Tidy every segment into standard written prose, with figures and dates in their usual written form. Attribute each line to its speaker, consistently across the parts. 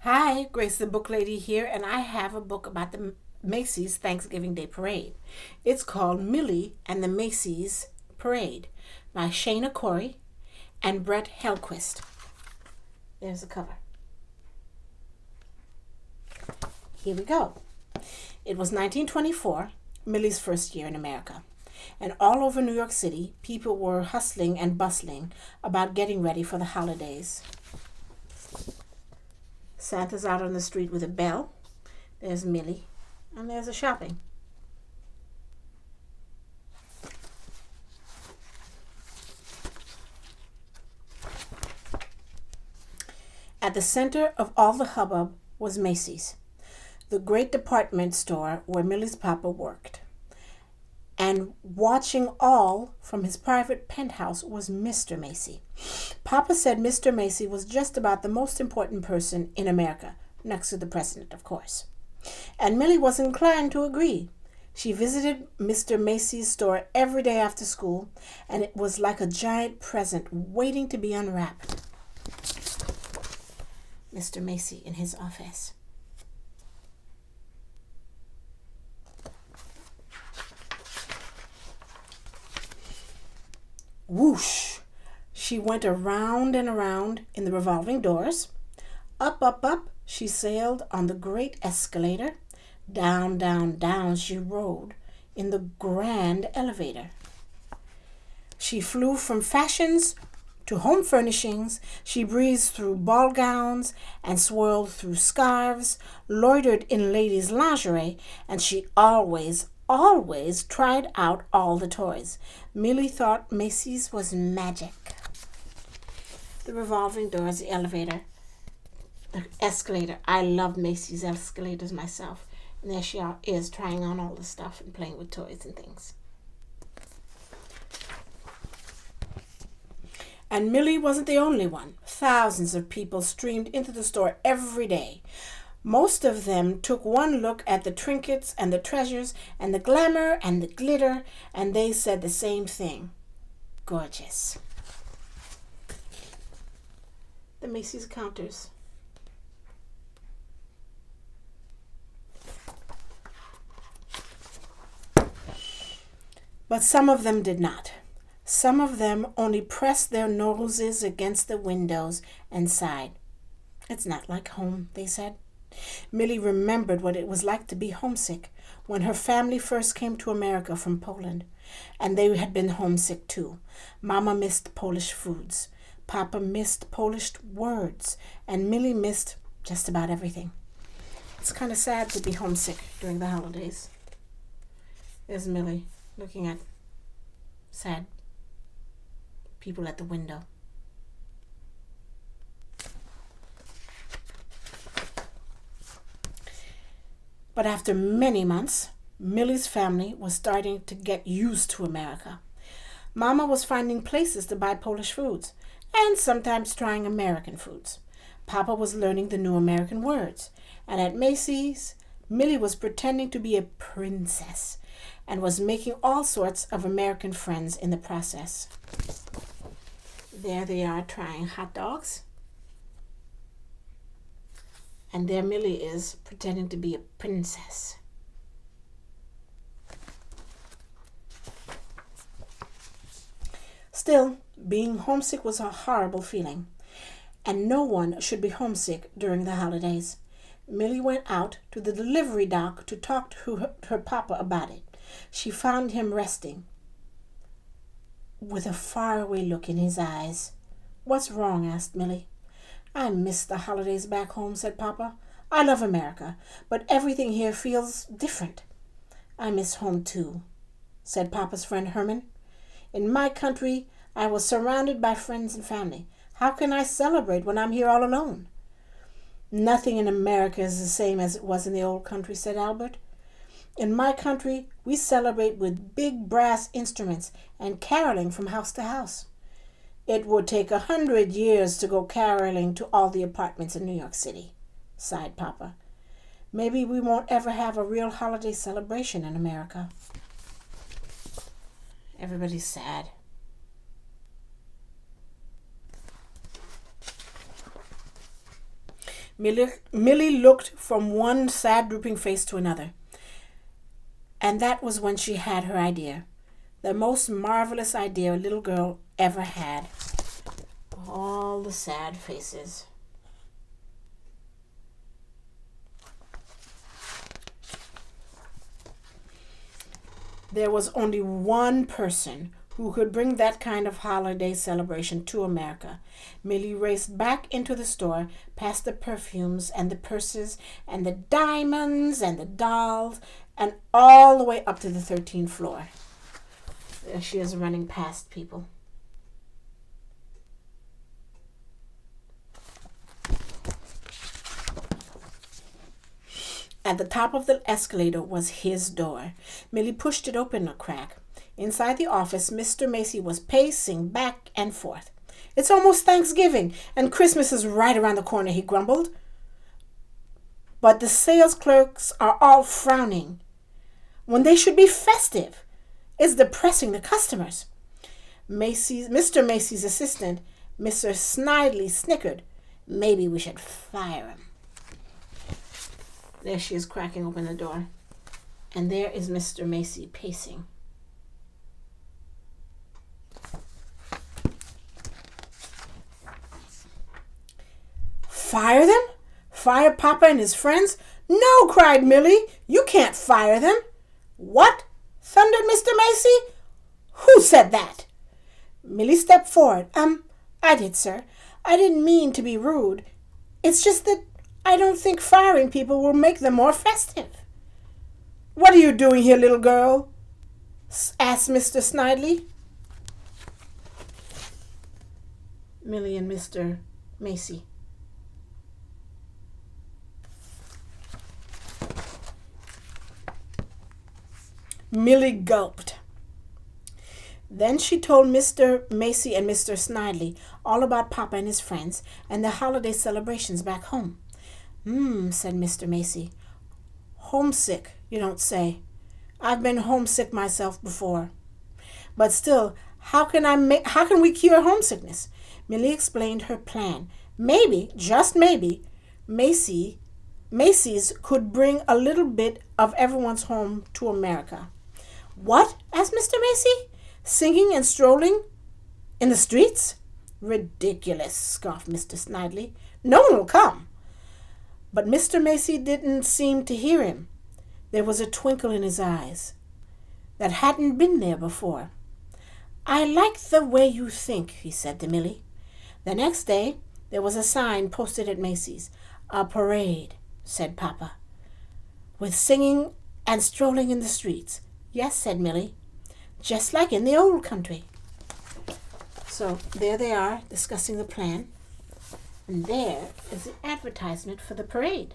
Speaker 1: Hi, Grace the Book Lady here, and I have a book about the Macy's Thanksgiving Day Parade. It's called Millie and the Macy's Parade by Shana and Brett Helquist. There's the cover. Here we go. It was 1924, Millie's first year in America. And all over New York City, people were hustling and bustling about getting ready for the holidays. Santa's out on the street with a bell. There's Millie. And there's the shopping. At the center of all the hubbub was Macy's, the great department store where Millie's papa worked. And watching all from his private penthouse was Mr. Macy. Papa said Mr. Macy was just about the most important person in America, next to the president, of course. And Millie was inclined to agree. She visited Mr. Macy's store every day after school, and it was like a giant present waiting to be unwrapped. Mr. Macy in his office. Whoosh! She went around and around in the revolving doors. Up, up, up, she sailed on the great escalator. Down, down, down she rode in the grand elevator. She flew from fashions to home furnishings. She breezed through ball gowns and swirled through scarves, loitered in ladies' lingerie, and she always tried out all the toys. Millie thought Macy's was magic. The revolving doors, the elevator, the escalator. I love Macy's escalators myself. And there she is trying on all the stuff and playing with toys and things. And Millie wasn't the only one. Thousands of people streamed into the store every day. Most of them took one look at the trinkets and the treasures and the glamour and the glitter, and they said the same thing. Gorgeous. The Macy's counters. But some of them did not. Some of them only pressed their noses against the windows and sighed. It's not like home, they said. Millie remembered what it was like to be homesick when her family first came to America from Poland, and they had been homesick too. Mama missed Polish foods, Papa missed Polish words, and Millie missed just about everything. It's kind of sad to be homesick during the holidays. There's Millie looking at sad people at the window. But after many months, Millie's family was starting to get used to America. Mama was finding places to buy Polish foods and sometimes trying American foods. Papa was learning the new American words. And at Macy's, Millie was pretending to be a princess and was making all sorts of American friends in the process. There they are trying hot dogs. And there Millie is pretending to be a princess. Still, being homesick was a horrible feeling, and no one should be homesick during the holidays. Millie went out to the delivery dock to talk to her papa about it. She found him resting with a faraway look in his eyes. "What's wrong?" asked Millie. "I miss the holidays back home," said Papa. "I love America, but everything here feels different." "I miss home too," said Papa's friend Herman. "In my country, I was surrounded by friends and family. How can I celebrate when I'm here all alone?" "Nothing in America is the same as it was in the old country," said Albert. "In my country, we celebrate with big brass instruments and caroling from house to house." "It would take 100 years to go caroling to all the apartments in New York City," sighed Papa. "Maybe we won't ever have a real holiday celebration in America." Everybody's sad. Millie looked from one sad, drooping face to another. And that was when she had her idea. The most marvelous idea a little girl ever had. All the sad faces. There was only one person who could bring that kind of holiday celebration to America. Millie raced back into the store, past the perfumes and the purses and the diamonds and the dolls, and all the way up to the 13th floor. There she is running past people. At the top of the escalator was his door. Millie pushed it open a crack. Inside the office, Mr. Macy was pacing back and forth. "It's almost Thanksgiving, and Christmas is right around the corner," he grumbled. "But the sales clerks are all frowning when they should be festive. It's depressing the customers." Mr. Macy's assistant, Mr. Snidely, snickered. "Maybe we should fire him." There she is cracking open the door. And there is Mr. Macy pacing. "Fire them? Fire Papa and his friends? No," cried Millie. "You can't fire them." "What?" thundered Mr. Macy. "Who said that?" Millie stepped forward. I did, sir. I didn't mean to be rude. It's just that I don't think firing people will make them more festive." "What are you doing here, little girl?" asked Mr. Snidely. Millie and Mr. Macy. Millie gulped. Then she told Mr. Macy and Mr. Snidely all about Papa and his friends and the holiday celebrations back home. Said Mr. Macy. "Homesick, you don't say. I've been homesick myself before. But still, how can we cure homesickness?" Millie explained her plan. Maybe, just maybe, Macy's could bring a little bit of everyone's home to America. "What?" asked Mr. Macy. "Singing and strolling in the streets?" "Ridiculous," scoffed Mr. Snidely. "No one will come." But Mr. Macy didn't seem to hear him. There was a twinkle in his eyes that hadn't been there before. "I like the way you think," he said to Millie. The next day, there was a sign posted at Macy's. "A parade," said Papa, "with singing and strolling in the streets." "Yes," said Millie, "just like in the old country." So there they are discussing the plan. And there is the advertisement for the parade.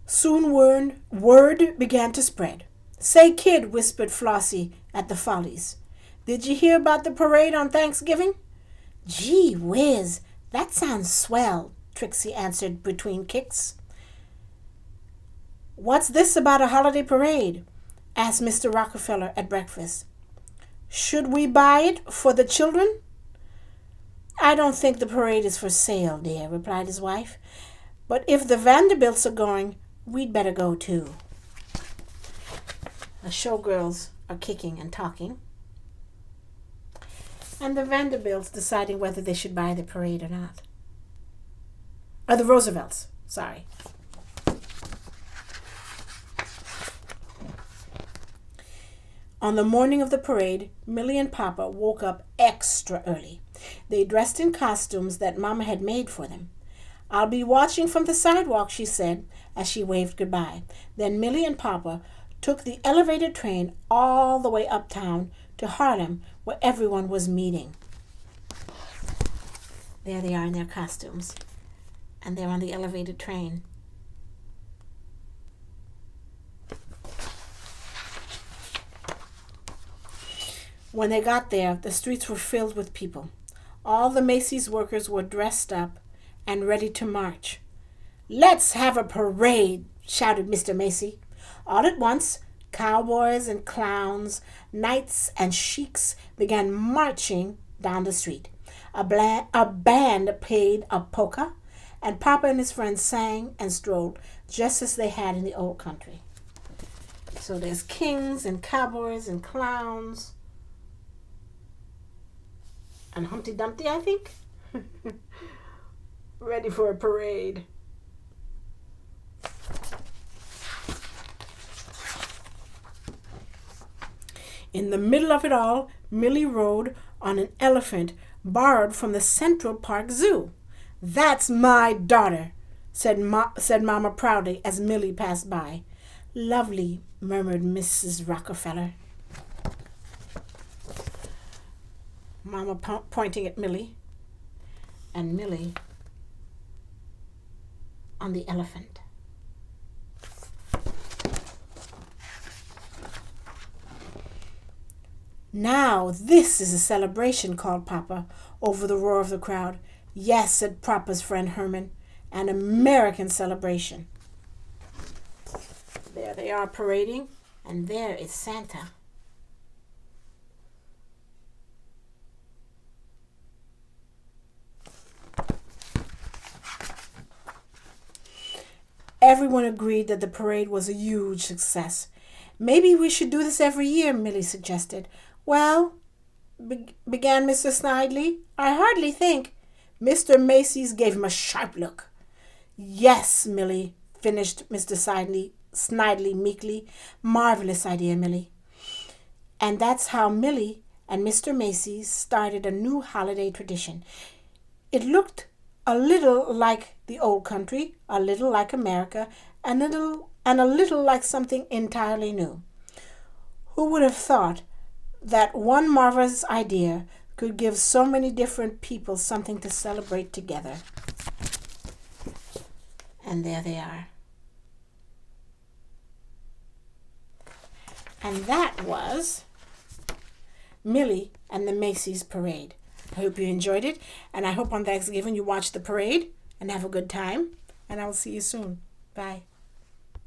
Speaker 1: Soon word began to spread. "Say, kid," whispered Flossie at the Follies, "did you hear about the parade on Thanksgiving?" "Gee whiz, that sounds swell," Trixie answered between kicks. "What's this about a holiday parade?" asked Mr. Rockefeller at breakfast. "Should we buy it for the children?" "I don't think the parade is for sale, dear," replied his wife. "But if the Vanderbilts are going, we'd better go too." The showgirls are kicking and talking, and the Vanderbilts deciding whether they should buy the parade or not. Or the Roosevelts, sorry. On the morning of the parade, Millie and Papa woke up extra early. They dressed in costumes that Mama had made for them. "I'll be watching from the sidewalk," she said as she waved goodbye. Then Millie and Papa took the elevated train all the way uptown to Harlem, where everyone was meeting. There they are in their costumes, and they're on the elevated train. When they got there, the streets were filled with people. All the Macy's workers were dressed up and ready to march. "Let's have a parade," shouted Mr. Macy. All at once, Cowboys and clowns, knights and sheiks began marching down the street. A band played a polka, and Papa and his friends sang and strolled just as they had in the old country. So there's kings and cowboys and clowns and Humpty Dumpty, I think. Ready for a parade. In the middle of it all, Millie rode on an elephant borrowed from the Central Park Zoo. "That's my daughter," said Mama proudly as Millie passed by. "Lovely," murmured Mrs. Rockefeller. Mama pointing at Millie, and Millie on the elephant. "Now this is a celebration," called Papa over the roar of the crowd. "Yes," said Papa's friend Herman, "an American celebration." There they are parading, and there is Santa. Everyone agreed that the parade was a huge success. "Maybe we should do this every year," Millie suggested. "Well," began Mr. Snidely, "I hardly think—" Mr. Macy's gave him a sharp look. "Yes, Millie," finished Mr. Snidely meekly. "Marvelous idea, Millie." And that's how Millie and Mr. Macy started a new holiday tradition. It looked a little like the old country, a little like America, and a little like something entirely new. Who would have thought that one marvelous idea could give so many different people something to celebrate together? And there they are. And that was Millie and the Macy's parade. I hope you enjoyed it, and I hope on Thanksgiving you watch the parade and have a good time, and I will see you soon. Bye.